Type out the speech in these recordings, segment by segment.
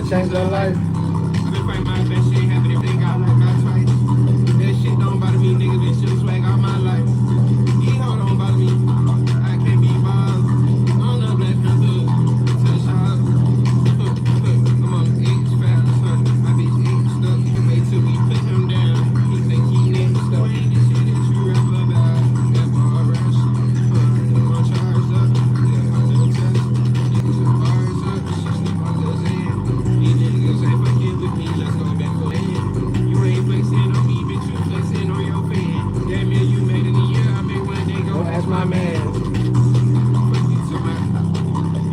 Change their life. I've been fighting my best shit, having everything got like my twice. That shit don't bother me, niggas been shooting swag all my life. These hoes don't bother me, I can't be bothered. I'm not Black Panther, to the shop. I'm on H fast, my bitch H stuck. He can wait till we put him down. He think he next up. Ain't this shit that you rap about. That boy rush, I'm on charge up. Yeah, I'm no test. Niggas are bars up, shit sleep on the end. These niggas ain't fucking with me, let's go back for end. You ain't flexing on me, bitch, you flexing on your fan. Damn yeah, you made it a year, I made one day go ask my man. Fuck you to my,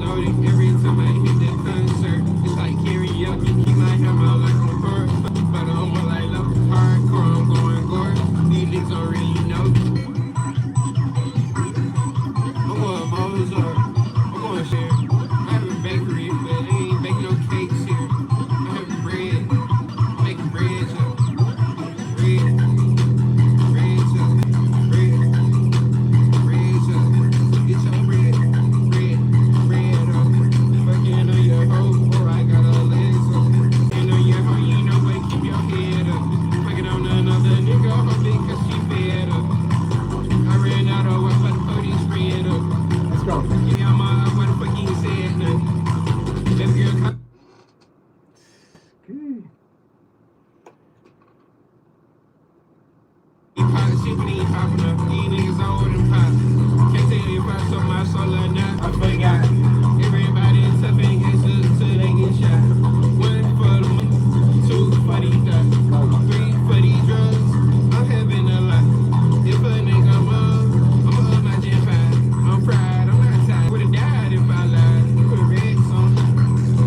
loading every time I hit that concert. It's like karaoke, keep my hammer like on court. But I'm more like low, hardcore, I'm going gore. These niggas don't really know. I'm going Mozart, I'm going share. I have a bakery, but they ain't baking no cakes here. I have bread, making bread, bread, bread, bread, get your bread, bread up. Fucking on your hoe, or I got a legs up. And on your hoe, you know, but keep your head up. Fucking on another nigga, hoe big cause she fed up. I ran out of what the police ran up. Let's go. Give y'all my what the fuck you said nothing. Baby girl, come. Shit, but he ain't popping up. These niggas old and pop. Can't tell you if I sold my soul or not. I forgot. Everybody tough and gangsters till they get shot. 1 for the money, 2 for these dots, 3 for these drugs. I'm having a lot. If a nigga I'ma up my Gen 5. I'm fried, I'm not tired. Would've died if I lied. Put reds on it.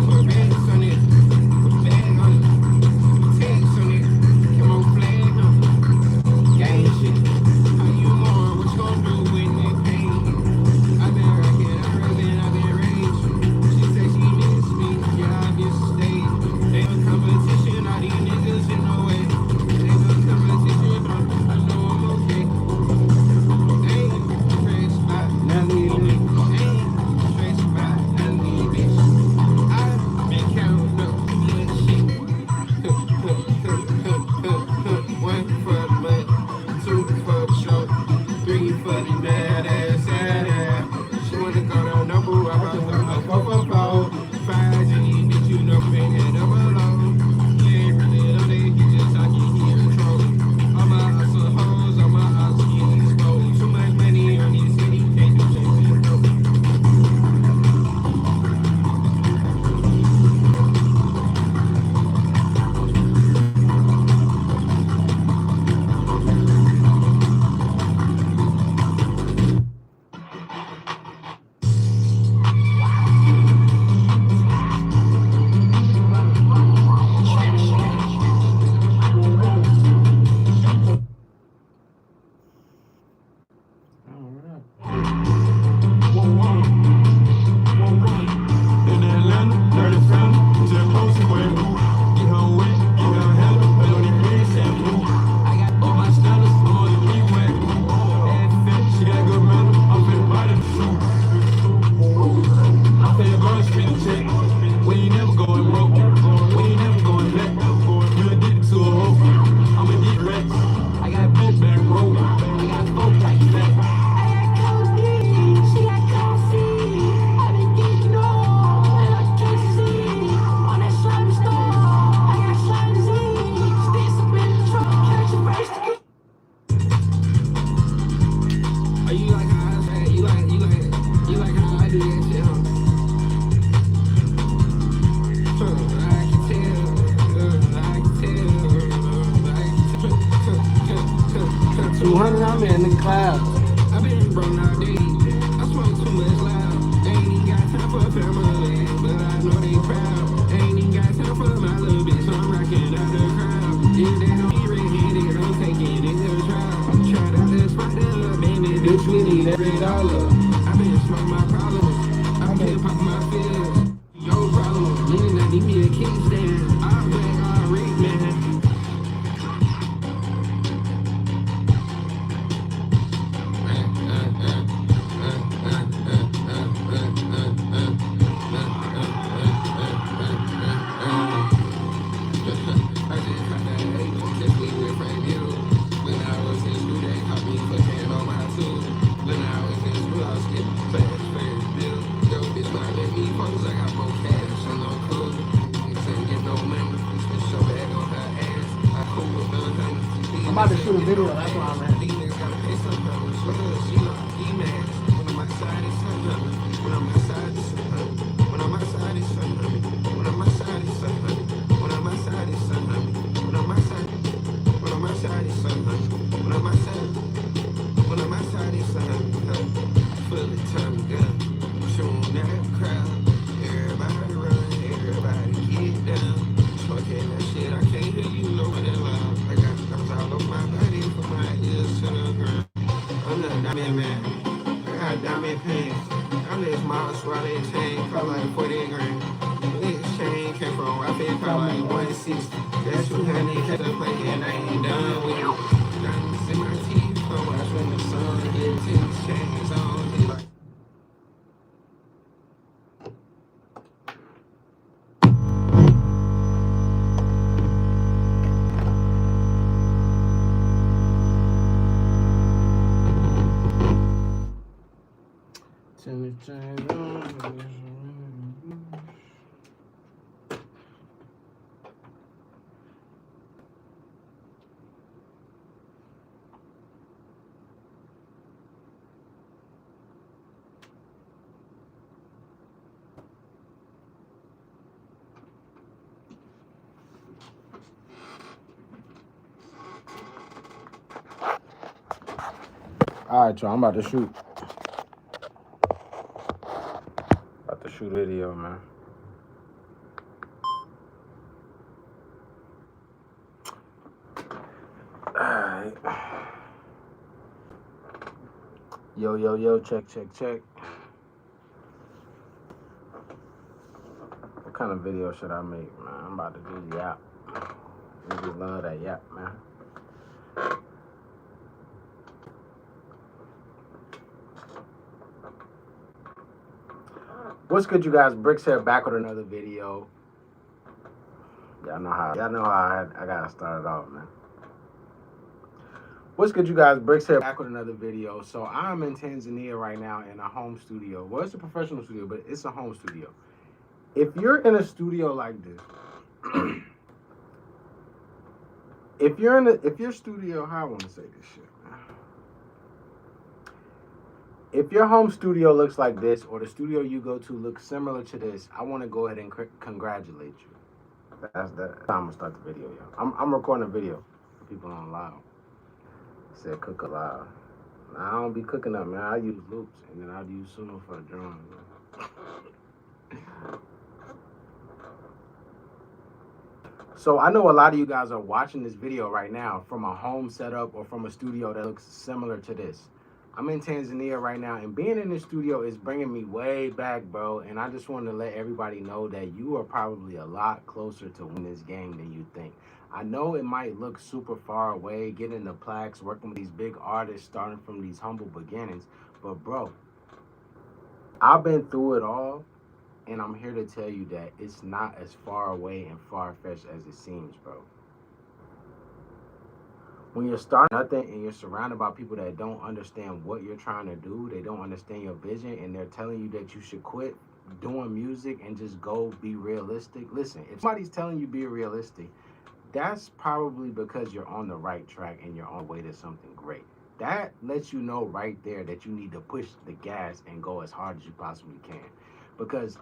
Put reds on it. Put bags on it. Put tags on it. Come on, flag on it. Gang shit. How you more? What you gon' do when it pain? I been rockin', I been rage. She say she miss me, yeah, I miss stage. They a competition, all these niggas in the way. They a competition, I know I'm okay. They ain't fresh spot, Now we they ain't fresh spot, I need bitch. I been counting up good shit. 1 for the money, 2 for the show, 3 for the bad ass, sad ass. She wanna go to Nobu, I brought her a 444. 5G, bitch, you know, been head up alone. He ain't really on it, he just talking, he a troll. All my hustle hoes, all my hustle getting exposed. Too much money on this city, can't do shit to the dope. In Atlanta, dirty family, to the post and wear blue. Get her wet, get her handle, but on the red shampoo. I got all my standards, I'm on the big wet. Ass fat, she got good manner, I'm finna buy them shoes. I'm finna go and spend a check. We ain't never going broke, we ain't never going black. You addicted to a hoe, I'm addicted to rats. I got both back road, I got both like that. Are you like how I say? You like how I do that shit, huh? I can tell, I can tell, 200, I'm in the cloud. I been broke nowadays. I smoke too much loud. They ain't even got time for a family, but I know they proud. They ain't even got time for my little bitch, so I'm rocking out the crowd. If they don't be red-headed, I'm taking it to the trial. Try to spot the little baby, bitch, we need every dollar. I been smoking my problems. I been popping my pills. Yo problem, niggas that need me a kickstand. I'm back on Rick, man. video, that's why I'm at. These niggas gotta pay some money. She know I be mad. When I'm outside, it's something. When I'm outside, it's something. When I'm outside, it's something. When I'm outside, it's something. When I'm outside, it's something. When I'm outside, when I'm outside, it's something. When I'm outside, when I'm outside, it's something. Fully turned up, showing that crowd. Everybody run, everybody get down. Talking that shit, I can't hear you low and loud. I got thumbs all over my body from my ears to the ground. I'm the Damane man. I got Damane pants. I'm this mouse while they chain cost like 40 grand. This chain came from I think cost like 160. That's 200 had to play and I ain't done with it. Diamonds in my teeth, I watch when the sun hits. These chains on, he like. All right, y'all. I'm about to shoot. About to shoot a video, man. All right. Yo. Check. What kind of video should I make, man? I'm about to do yap. Niggas love that yap, man. What's good, you guys? Bricks here, back with another video. Y'all know how I gotta start it off, man. What's good, you guys? Bricks here, back with another video. So I'm in Tanzania right now in a home studio. Well, it's a professional studio, but it's a home studio. If you're in a studio like this, if your studio, how I want to say this shit, man. If your home studio looks like this, or the studio you go to looks similar to this, I want to go ahead and congratulate you. That's how I'm gonna start the video, yo. I'm recording a video for people on live. Said cook alive. Now, I don't be cooking up, man. I use loops, and then I'll use Suno for the drum. So I know a lot of you guys are watching this video right now from a home setup or from a studio that looks similar to this. I'm in Tanzania right now, and being in this studio is bringing me way back, bro. And I just want to let everybody know that you are probably a lot closer to winning this game than you think. I know it might look super far away, getting the plaques, working with these big artists, starting from these humble beginnings. But, bro, I've been through it all, and I'm here to tell you that it's not as far away and far-fetched as it seems, bro. When you're starting nothing and you're surrounded by people that don't understand what you're trying to do, they don't understand your vision, and they're telling you that you should quit doing music and just go be realistic. Listen, if somebody's telling you be realistic, that's probably because you're on the right track and you're on the way to something great. That lets you know right there that you need to push the gas and go as hard as you possibly can. Because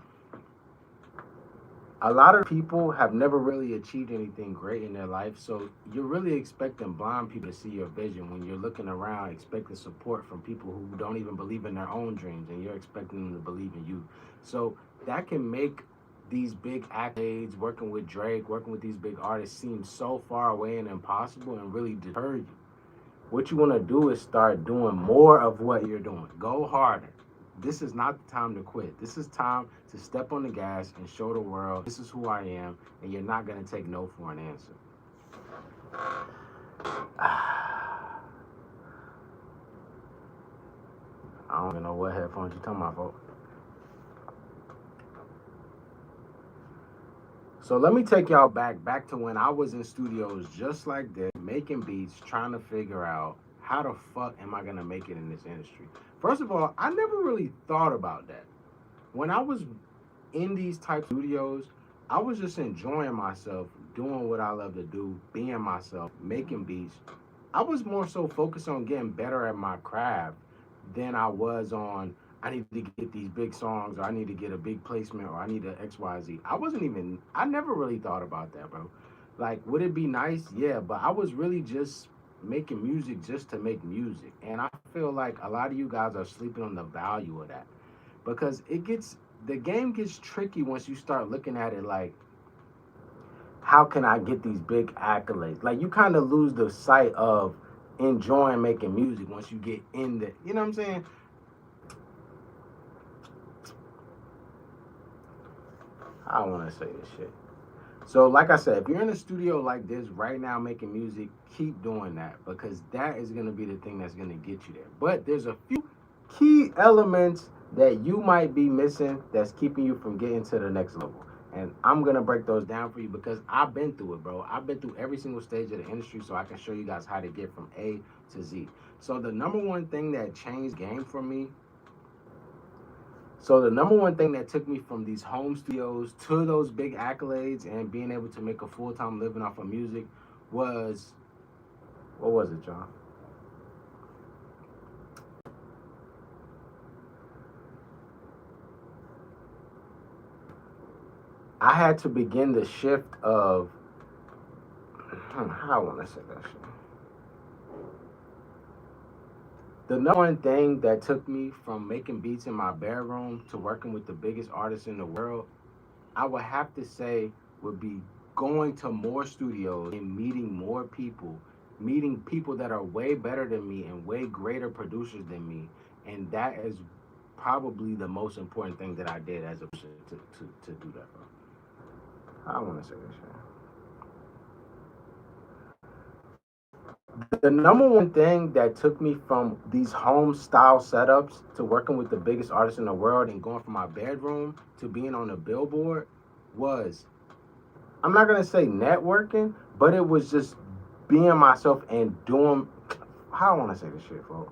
a lot of people have never really achieved anything great in their life, so you're really expecting blind people to see your vision when you're looking around, expecting support from people who don't even believe in their own dreams, and you're expecting them to believe in you. So that can make these big accolades, working with Drake, working with these big artists, seem so far away and impossible and really deter you. What you want to do is start doing more of what you're doing. Go harder. This is not the time to quit. This is time to step on the gas and show the world this is who I am, and you're not going to take no for an answer. I don't even know what headphones you're talking about, folks. So let me take y'all back to when I was in studios just like this, making beats, trying to figure out how the fuck am I going to make it in this industry. First of all, I never really thought about that. When I was in these type studios, I was just enjoying myself, doing what I love to do, being myself, making beats, I was more so focused on getting better at my craft than I was on I need to get these big songs or I need to get a big placement or I need a XYZ. I never really thought about that, bro. Like, would it be nice? Yeah, but I was really just making music just to make music. And I feel like a lot of you guys are sleeping on the value of that because the game gets tricky once you start looking at it like, how can I get these big accolades? Like, you kind of lose the sight of enjoying making music once you get in the, you know what I'm saying? I don't want to say this shit. So, like I said, if you're in a studio like this right now making music, keep doing that because that is going to be the thing that's going to get you there. But there's a few key elements that you might be missing that's keeping you from getting to the next level. And I'm going to break those down for you because I've been through it, bro. I've been through every single stage of the industry so I can show you guys how to get from A to Z. So, the number one thing that changed game for me So the number one thing that took me from these home studios to those big accolades and being able to make a full-time living off of music was, what was it, John? I had to begin the shift of, how I want to say that shit. The number one thing that took me from making beats in my bedroom to working with the biggest artists in the world, I would have to say would be going to more studios and meeting people that are way better than me and way greater producers than me. And that is probably the most important thing that I did as a person to do that, bro. I don't want to say this shit. The number one thing that took me from these home style setups to working with the biggest artists in the world and going from my bedroom to being on a billboard was, I'm not gonna say networking, but it was just being myself and doing, how I want to say this shit, folks.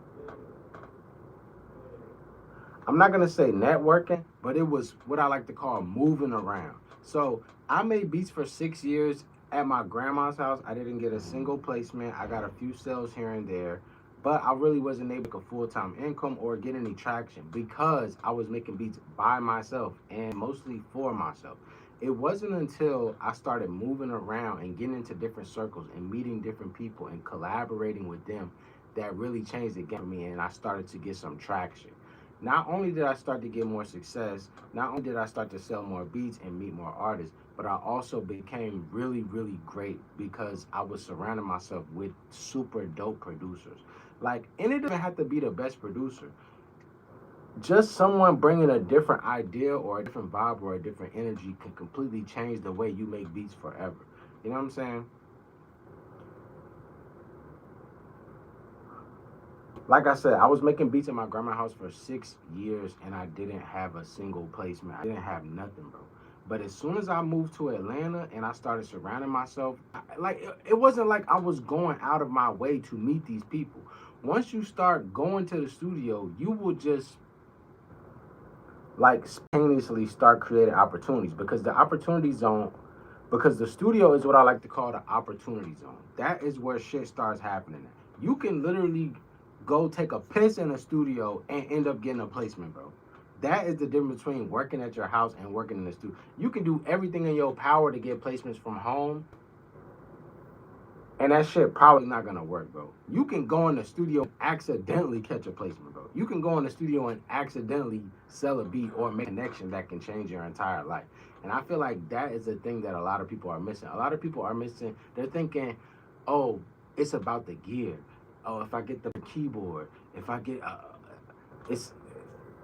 I'm not gonna say networking, but it was what I like to call moving around. So I made beats for 6 years at my grandma's house. I didn't get a single placement. I got a few sales here and there, but I really wasn't able to make a full-time income or get any traction because I was making beats by myself and mostly for myself. It wasn't until I started moving around and getting into different circles and meeting different people and collaborating with them that really changed the game for me and I started to get some traction. Not only did I start to get more success, not only did I start to sell more beats and meet more artists, but I also became really, really great because I was surrounding myself with super dope producers. Like, and it doesn't have to be the best producer. Just someone bringing a different idea or a different vibe or a different energy can completely change the way you make beats forever. You know what I'm saying? Like I said, I was making beats in my grandma's house for 6 years and I didn't have a single placement. I didn't have nothing, bro. But as soon as I moved to Atlanta and I started surrounding myself, it wasn't like I was going out of my way to meet these people. Once you start going to the studio, you will just like spontaneously start creating opportunities because the studio is what I like to call the opportunity zone. That is where shit starts happening. You can literally go take a piss in a studio and end up getting a placement, bro. That is the difference between working at your house and working in the studio. You can do everything in your power to get placements from home, and that shit probably not gonna work, bro. You can go in the studio and accidentally catch a placement, bro. You can go in the studio and accidentally sell a beat or make a connection that can change your entire life. And I feel like that is the thing that a lot of people are missing. A lot of people are missing, they're thinking, oh, it's about the gear. Oh, if I get the keyboard, if I get, it's,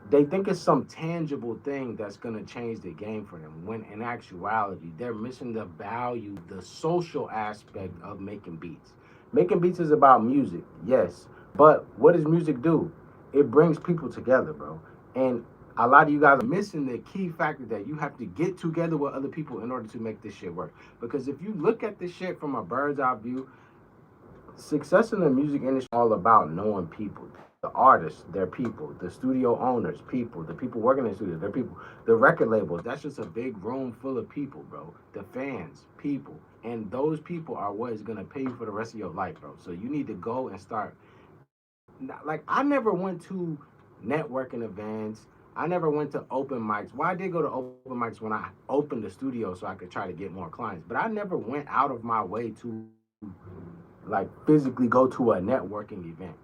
they think it's some tangible thing that's going to change the game for them when in actuality they're missing the value, the social aspect of making beats. Making beats is about music, yes, but what does music do? It brings people together, bro. And a lot of you guys are missing the key factor that you have to get together with other people in order to make this shit work. Because if you look at this shit from a bird's eye view, success in the music industry is all about knowing people. The artists, they're people. The studio owners, people. The people working in the studio, they're people. The record labels, that's just a big room full of people, bro. The fans, people. And those people are what is going to pay you for the rest of your life, bro. So you need to go and start. Like, I never went to networking events. I never went to open mics. Well, I did go to open mics when I opened the studio so I could try to get more clients. But I never went out of my way to, like, physically go to a networking event.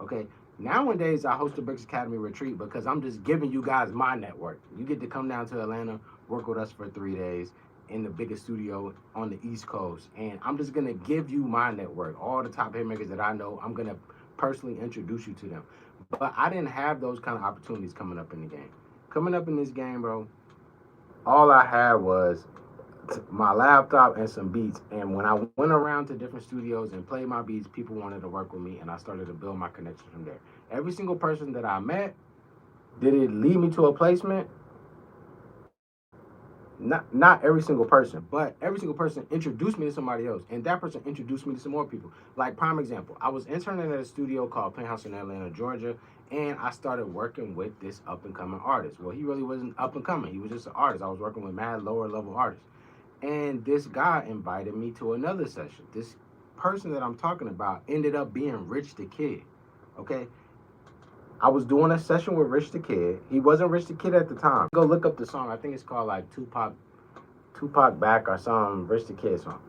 Okay. Nowadays, I host a Bricks Academy retreat because I'm just giving you guys my network. You get to come down to Atlanta, work with us for 3 days in the biggest studio on the East Coast. And I'm just going to give you my network. All the top hitmakers that I know, I'm going to personally introduce you to them. But I didn't have those kind of opportunities coming up in the game. Coming up in this game, bro, all I had was my laptop and some beats. And when I went around to different studios and played my beats, people wanted to work with me, and I started to build my connections from there. Every single person that I met, did it lead me to a placement? Not every single person, but every single person introduced me to somebody else, and that person introduced me to some more people. Like, prime example, I was interning at a studio called Penthouse in Atlanta, Georgia, and I started working with this up and coming artist. Well, he really wasn't up and coming; he was just an artist. I was working with mad lower level artists, and this guy invited me to another session. This person that I'm talking about ended up being Rich the Kid. Okay, I was doing a session with Rich the Kid. He wasn't Rich the Kid at the time. Go look up the song. I think it's called like Tupac Back or some Rich the Kid song.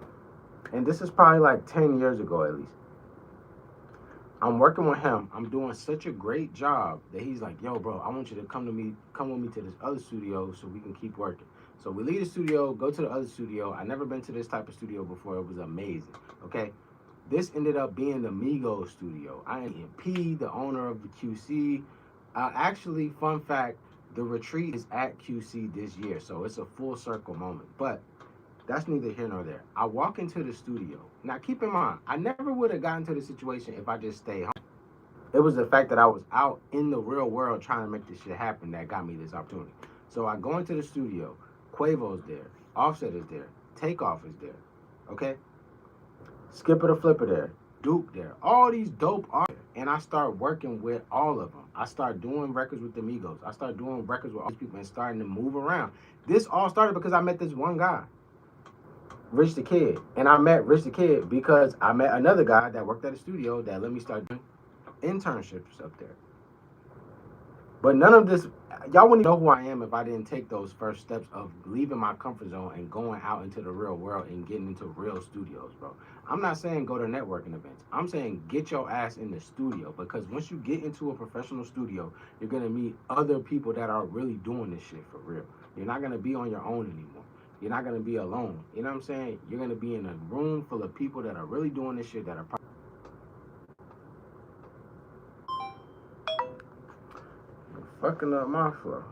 And this is probably like 10 years ago at least. I'm working with him. I'm doing such a great job that he's like, yo, bro, I want you to come with me to this other studio so we can keep working. So we leave the studio, go to the other studio. I never been to this type of studio before. It was amazing. Okay. This ended up being the Migos studio. I am P, the owner of the QC. Actually, fun fact, the retreat is at QC this year, so it's a full circle moment. But that's neither here nor there. I walk into the studio. Now, keep in mind, I never would have gotten to the situation if I just stayed home. It was the fact that I was out in the real world trying to make this shit happen that got me this opportunity. So I go into the studio. Quavo's there. Offset is there. Takeoff is there. Okay? Skipper the Flipper there, Duke there, all these dope artists, and I start working with all of them. I start doing records with the Migos. I start doing records with all these people and starting to move around. This all started because I met this one guy, Rich the Kid, and I met Rich the Kid because I met another guy that worked at a studio that let me start doing internships up there. But none of this, y'all wouldn't know who I am if I didn't take those first steps of leaving my comfort zone and going out into the real world and getting into real studios, bro. I'm not saying go to networking events. I'm saying get your ass in the studio, because once you get into a professional studio, you're going to meet other people that are really doing this shit for real. You're not going to be on your own anymore. You're not going to be alone. You know what I'm saying? You're going to be in a room full of people that are really doing this shit, that are fucking up my flow.